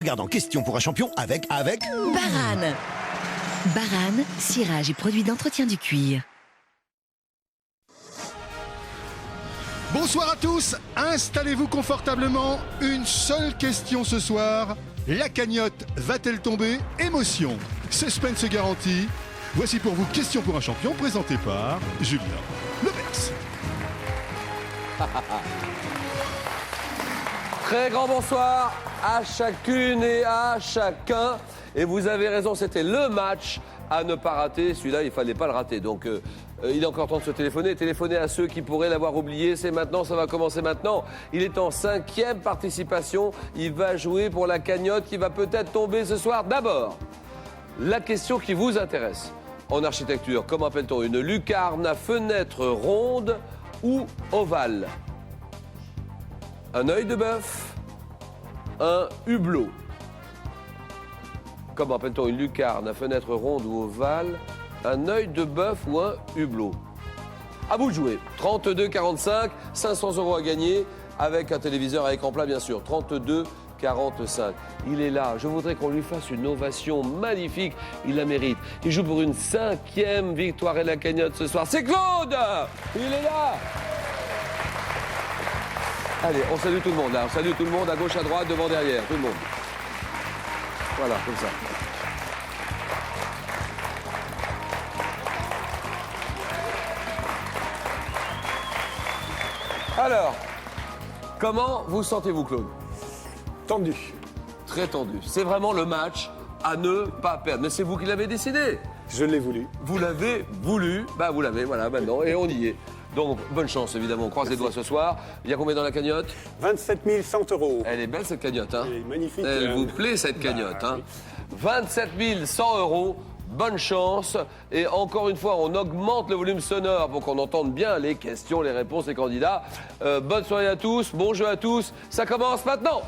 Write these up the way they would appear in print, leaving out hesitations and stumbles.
Regardant Question pour un champion avec... Barane. Barane, cirage et produits d'entretien du cuir. Bonsoir à tous, installez-vous confortablement. Une seule question ce soir. La cagnotte va-t-elle tomber? Émotion, suspense garanti. Voici pour vous Question pour un champion, présenté par Julien Lepers. Très grand bonsoir à chacune et à chacun. Et vous avez raison, c'était le match à ne pas rater. Celui-là, il ne fallait pas le rater. Donc, il est encore temps de se téléphoner. Téléphoner à ceux qui pourraient l'avoir oublié. C'est maintenant, ça va commencer maintenant. Il est en 5e participation. Il va jouer pour la cagnotte qui va peut-être tomber ce soir. D'abord, la question qui vous intéresse. En architecture, comment appelle-t-on une lucarne à fenêtre ronde ou ovale? Un œil de bœuf, un hublot. Comment appelle-t-on une lucarne à fenêtre ronde ou ovale? Un œil de bœuf ou un hublot? À vous de jouer. 32,45, 500 € à gagner avec un téléviseur à écran plat, bien sûr. 32,45. Il est là. Je voudrais qu'on lui fasse une ovation magnifique. Il la mérite. Il joue pour une 5e victoire et la cagnotte ce soir. C'est Claude! Il est là! Allez, on salue tout le monde, là. On salue tout le monde, à gauche, à droite, devant, derrière, tout le monde. Voilà, comme ça. Alors, comment vous sentez-vous, Claude? Tendu. Très tendu. C'est vraiment le match à ne pas perdre. Mais c'est vous qui l'avez décidé. Je l'ai voulu. Vous l'avez voulu. Bah, vous l'avez, voilà, maintenant, et on y est. Donc, bonne chance, évidemment. On croise les doigts ce soir. Il y a combien dans la cagnotte? 27 100 €. Elle est belle, cette cagnotte, hein? Elle est magnifique. Elle vous plaît, cette cagnotte, hein? 27 100 €. Bonne chance. Et encore une fois, on augmente le volume sonore pour qu'on entende bien les questions, les réponses des candidats. Bonne soirée à tous. Bon jeu à tous. Ça commence maintenant.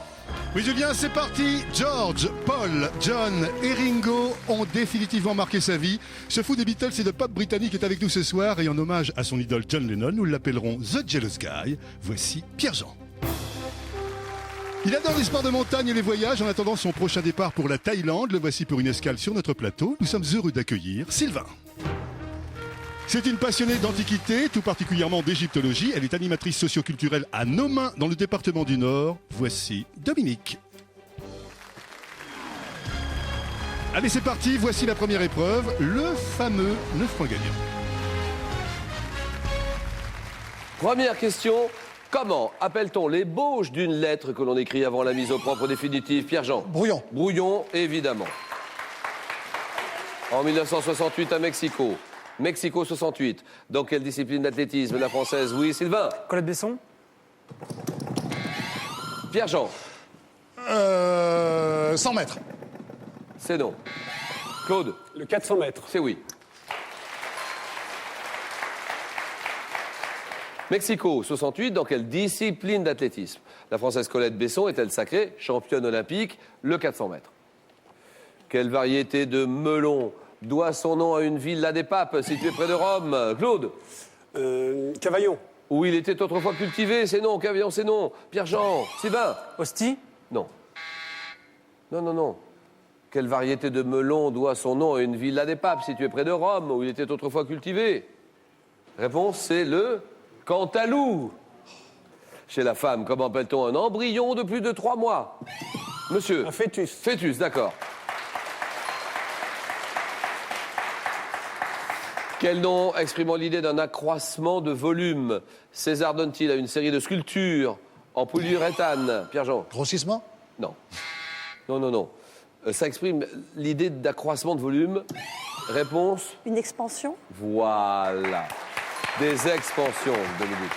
Oui Julien, c'est parti. George, Paul, John et Ringo ont définitivement marqué sa vie. Ce fou des Beatles et de pop britannique est avec nous ce soir et en hommage à son idole John Lennon, nous l'appellerons The Jealous Guy. Voici Pierre-Jean. Il adore les sports de montagne et les voyages. En attendant son prochain départ pour la Thaïlande, le voici pour une escale sur notre plateau. Nous sommes heureux d'accueillir Sylvain. C'est une passionnée d'antiquité, tout particulièrement d'égyptologie. Elle est animatrice socioculturelle à Nomain, dans le département du Nord. Voici Dominique. Allez, c'est parti. Voici la première épreuve, le fameux 9 points gagnants. Première question. Comment appelle-t-on l'ébauche d'une lettre que l'on écrit avant la mise au propre définitive? Pierre-Jean. Brouillon. Brouillon, évidemment. En 1968 à Mexico. Mexico 68. Dans quelle discipline d'athlétisme la française? Oui, Sylvain. Colette Besson. Pierre-Jean. 100 mètres. C'est non. Claude. Le 400 mètres. C'est oui. Mexico 68, dans quelle discipline d'athlétisme la Française Colette Besson est-elle sacrée championne olympique le 400 mètres? Quelle variété de melon doit son nom à une villa des Papes située près de Rome? Claude. Cavaillon. Où il était autrefois cultivé? C'est non. Cavaillon, c'est non. Pierre-Jean. Sylvain. Hostie. Non. Non, non, non. Quelle variété de melon doit son nom à une villa des Papes située près de Rome où il était autrefois cultivé? Réponse, c'est le Cantalou. Chez la femme, comment appelle-t-on un embryon de plus de 3 mois? Monsieur. Un fœtus. Fœtus, d'accord. Quel nom exprimant l'idée d'un accroissement de volume César donne-t-il à une série de sculptures en polyuréthane? Pierre-Jean. Grossissement. Non. Non, non, non. Ça exprime l'idée d'accroissement de volume. Réponse? Une expansion? Voilà. Des expansions, Dominique.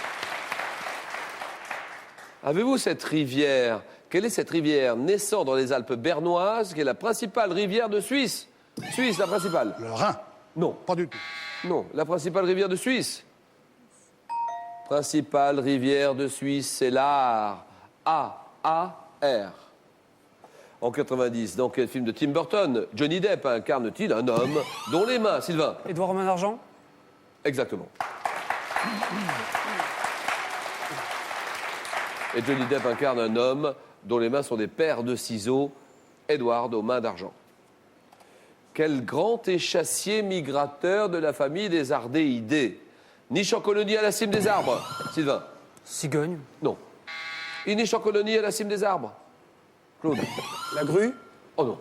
Avez-vous cette rivière? Quelle est cette rivière naissant dans les Alpes bernoises, qui est la principale rivière de Suisse? Suisse, la principale. Le Rhin. Non. Pas du tout. Non, la principale rivière de Suisse. Principale rivière de Suisse, c'est l'Ar. A-A-R. En 90, dans quel film de Tim Burton Johnny Depp incarne-t-il un homme dont les mains... Sylvain. Édouard Romain d'Argent. Exactement. Et Johnny Depp incarne un homme dont les mains sont des paires de ciseaux Edward aux mains d'argent. Quel grand échassier migrateur de la famille des ardéidés niche en colonie à la cime des arbres. Sylvain? Cigogne. Non. Il niche en colonie à la cime des arbres. Claude? La grue. Oh non.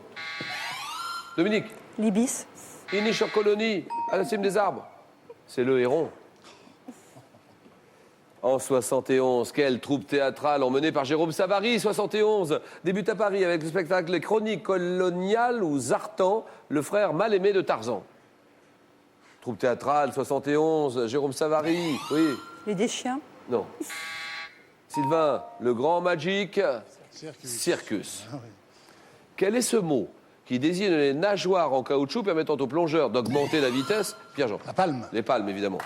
Dominique? L'ibis. Il niche en colonie à la cime des arbres. C'est le héron. En 71, quelle troupe théâtrale emmenée par Jérôme Savary, 71, débute à Paris avec le spectacle Les Chroniques coloniales ou Zartan, le frère mal aimé de Tarzan. Troupe théâtrale, 71, Jérôme Savary, oui. Les Deschiens. Non. Sylvain, le grand magic circus. Quel est ce mot qui désigne les nageoires en caoutchouc permettant aux plongeurs d'augmenter la vitesse? Pierre-Jean. La palme. Les palmes, évidemment.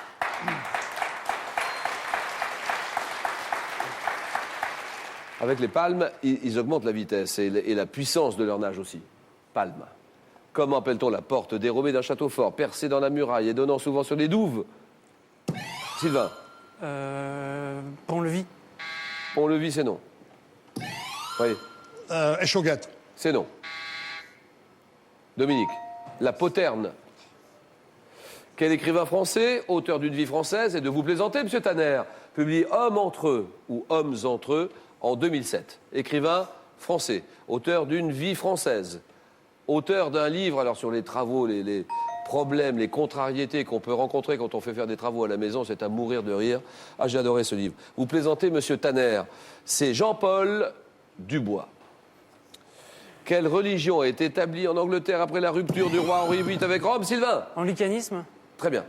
Avec les palmes, ils augmentent la vitesse et la puissance de leur nage aussi. Palme. Comment appelle-t-on la porte dérobée d'un château fort, percée dans la muraille et donnant souvent sur les douves? Sylvain. Pont-Levis. Pont-Levis, c'est non. Oui, Échauguette. c'est non. Dominique. La poterne. Quel écrivain français, auteur d'une vie française, et de vous plaisanter, monsieur Tanner, publie Hommes entre eux ou Hommes entre eux en 2007. Écrivain français, auteur d'une vie française, auteur d'un livre alors sur les travaux, les problèmes, les contrariétés qu'on peut rencontrer quand on fait faire des travaux à la maison, c'est à mourir de rire. Ah, j'ai adoré ce livre. Vous plaisantez, monsieur Tanner, c'est Jean-Paul Dubois. Quelle religion est établie en Angleterre après la rupture du roi Henri VIII avec Rome? Sylvain? Anglicanisme. Très bien.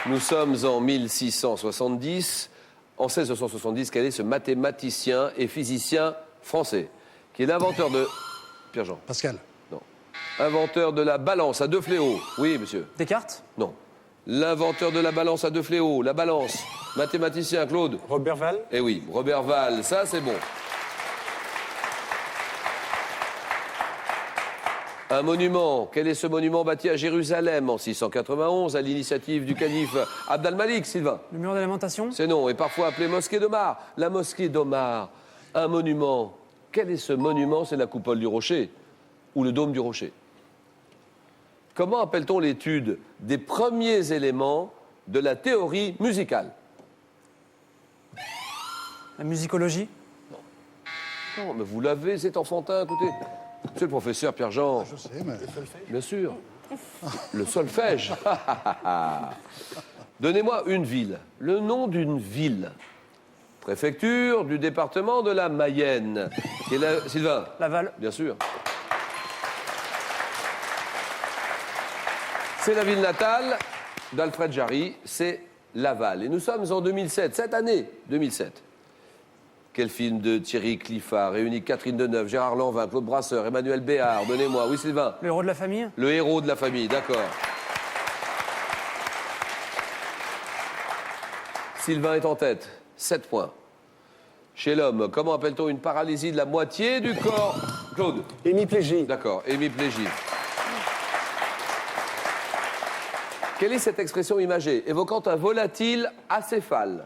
Nous sommes en 1670. En 1670, quel est ce mathématicien et physicien français qui est l'inventeur de... Pierre-Jean? Pascal. Non. Inventeur de la balance à deux fléaux. Oui, monsieur. Descartes. Non. L'inventeur de la balance à deux fléaux. La balance. Mathématicien, Claude? Robert Val. Eh oui, Robert Val, ça c'est bon. Un monument. Quel est ce monument bâti à Jérusalem en 691 à l'initiative du calife Abd al-Malik, Sylvain? Le mur de lamentation. C'est non, et parfois appelé mosquée d'Omar. La mosquée d'Omar, un monument. Quel est ce monument? C'est la coupole du rocher ou le dôme du rocher. Comment appelle-t-on l'étude des premiers éléments de la théorie musicale? La musicologie. Non, mais vous l'avez, c'est enfantin, écoutez. Monsieur le professeur Pierre-Jean. Je sais, mais... Bien sûr. Le solfège. Donnez-moi une ville. Le nom d'une ville. Préfecture du département de la Mayenne. Et Sylvain? Laval. Bien sûr. C'est la ville natale d'Alfred Jarry, c'est Laval. Et nous sommes en 2007, cette année 2007. Quel film de Thierry Cliffard réunit Catherine Deneuve, Gérard Lanvin, Claude Brasseur, Emmanuel Béard? Donnez-moi. Oui, Sylvain? Le héros de la famille. Le héros de la famille, d'accord. Sylvain est en tête, 7 points. Chez l'homme, comment appelle-t-on une paralysie de la moitié du corps? Claude? Hémiplégie. D'accord, hémiplégie. Quelle est cette expression imagée évoquant un volatile acéphale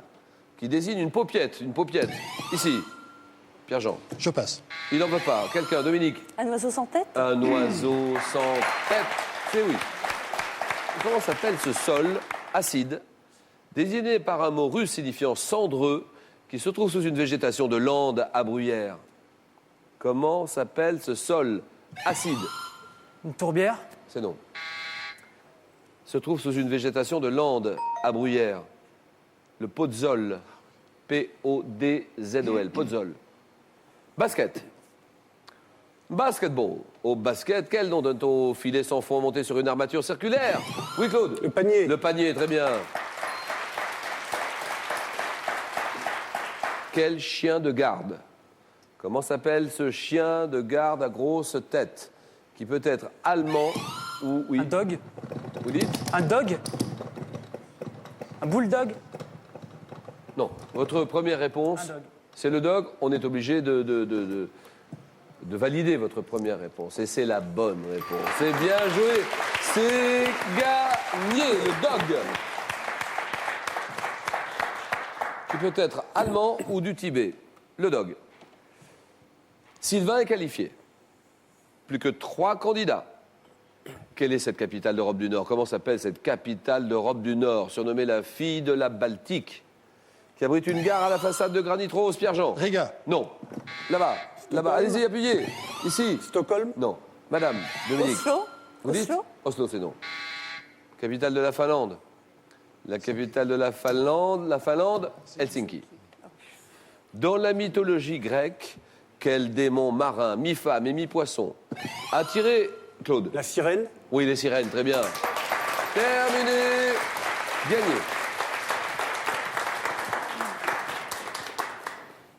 qui désigne une paupiette, Ici, Pierre-Jean. Je passe. Il n'en veut pas. Quelqu'un, Dominique? Un oiseau sans tête. Un oiseau sans tête. C'est oui. Comment s'appelle ce sol acide, désigné par un mot russe signifiant cendreux, qui se trouve sous une végétation de lande à bruyère? Comment s'appelle ce sol acide? Une tourbière. C'est non. Se trouve sous une végétation de lande à bruyère. Le podzol. P-O-D-Z-O-L. Podzol. Basket. Basketball. Au basket, quel nom donne-t-on au filet sans fond monté sur une armature circulaire? Oui, Claude? Le panier. Le panier, très bien. Quel chien de garde? Comment s'appelle ce chien de garde à grosse tête? Qui peut être allemand ou... Oui. Un dog. Vous dites? Un dog. Un bulldog. Non. Votre première réponse, Un dog. c'est le dog. On est obligé de valider votre première réponse. Et c'est la bonne réponse. C'est bien joué. C'est gagné, le dog. qui peut être allemand ou du Tibet. Le dog. Sylvain est qualifié. Plus que 3 candidats. Quelle est cette capitale d'Europe du Nord? Comment s'appelle cette capitale d'Europe du Nord, surnommée la fille de la Baltique, qui abrite une gare à la façade de granit rose, Pierre-Jean? Riga. Non. Là-bas. Là-bas. Allez-y, appuyez. Ici. Stockholm. Non. Madame, Dominique. Oslo. Vous dites Oslo. Oslo, c'est non. Capitale de la Finlande. La capitale de la Finlande, Helsinki. Dans la mythologie grecque, quel démon marin, mi-femme et mi-poisson a tiré Claude? La sirène. Oui, les sirènes, très bien. Terminé. Gagné.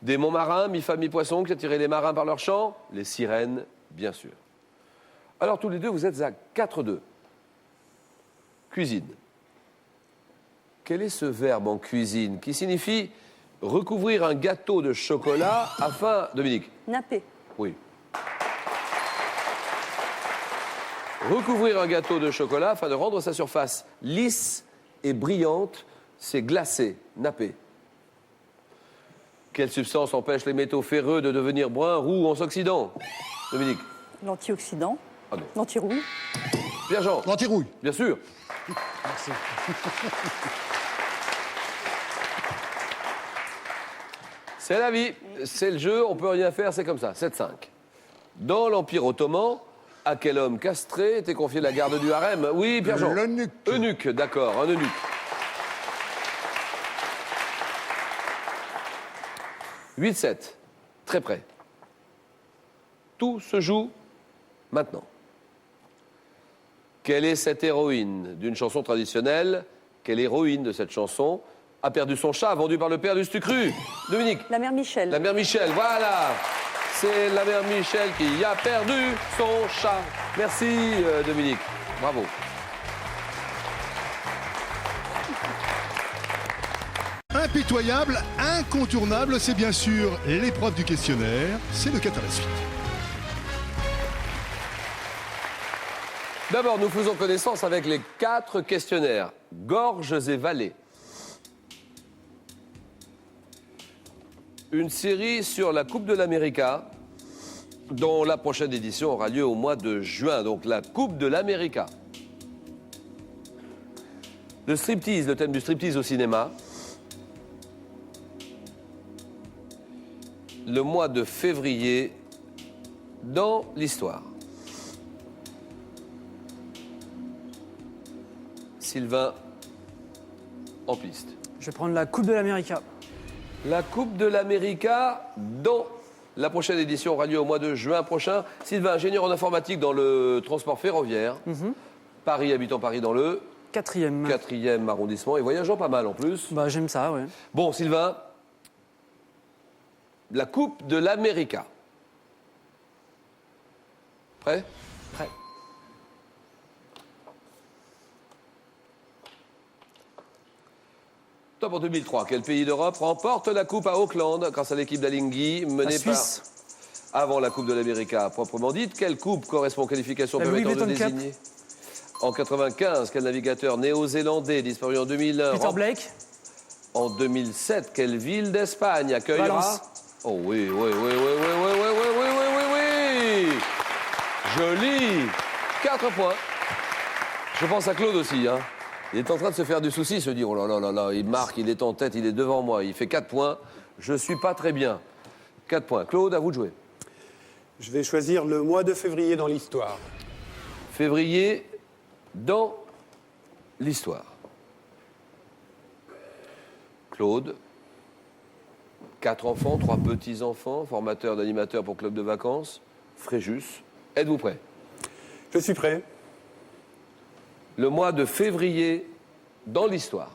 Démon marin, mi-femme, mi-poisson, qui a tiré les marins par leur chant? Les sirènes, bien sûr. Alors, tous les deux, vous êtes à 4-2. Cuisine. Quel est ce verbe en cuisine qui signifie recouvrir un gâteau de chocolat afin... Dominique? Nappé. Oui. Recouvrir un gâteau de chocolat afin de rendre sa surface lisse et brillante, c'est glacé, nappé. Quelle substance empêche les métaux ferreux de devenir bruns, roux en s'oxydant? Dominique? L'antioxydant. Ah non. L'antirouille. Pierre-Jean? L'antirouille. Bien sûr. Merci. C'est la vie, c'est le jeu, on peut rien faire, c'est comme ça. 7-5. Dans l'Empire ottoman, à quel homme castré était confiée la garde du harem? Oui, Pierre-Jean. L'eunuque. Eunuque, d'accord, un eunuque. 8-7, très près. Tout se joue maintenant. Quelle est cette héroïne d'une chanson traditionnelle? Quelle héroïne de cette chanson a perdu son chat vendu par le père du Stucru? Dominique? La mère Michel. La mère Michel, voilà. C'est la mère Michel qui a perdu son chat. Merci Dominique, bravo. Impitoyable, incontournable, c'est bien sûr l'épreuve du questionnaire. C'est le 4 à la suite. D'abord, nous faisons connaissance avec les 4 questionnaires. Gorges et vallées. Une série sur la Coupe de l'América, dont la prochaine édition aura lieu au mois de juin. Donc la Coupe de l'América. Le striptease, le thème du striptease au cinéma. Le mois de février dans l'histoire. Sylvain, en piste. Je vais prendre la Coupe de l'América. La Coupe de l'América, dont la prochaine édition aura lieu au mois de juin prochain. Sylvain, ingénieur en informatique dans le transport ferroviaire. Paris, habitant Paris dans le 4e arrondissement et voyageant pas mal en plus. Bah, j'aime ça, ouais. Bon, Sylvain, la Coupe de l'América. Prêt? Prêt. Top en 2003. Quel pays d'Europe remporte la Coupe à Auckland grâce à l'équipe d'Alinghi menée La Suisse. par... Avant la Coupe de l'América proprement dite, quelle coupe correspond aux qualifications La Louis permettant de Vuitton Cup. désigner? En 95, quel navigateur néo-zélandais disparu en 2001 Peter Blake. En 2007, quelle ville d'Espagne accueillera... Valence. Oh oui, oui, oui, oui, oui, oui, oui, oui, oui, oui, oui, oui. Joli. 4 points. Je pense à Claude aussi, hein. Il est en train de se faire du souci, se dire, oh là là là là, il marque, il est en tête, il est devant moi, il fait 4 points. Je suis pas très bien. 4 points. Claude, à vous de jouer. Je vais choisir le mois de février dans l'histoire. Février dans l'histoire. Claude, 4 enfants, 3 petits-enfants, formateur d'animateur pour club de vacances. Fréjus, êtes-vous prêts? Je suis prêt. Le mois de février dans l'histoire.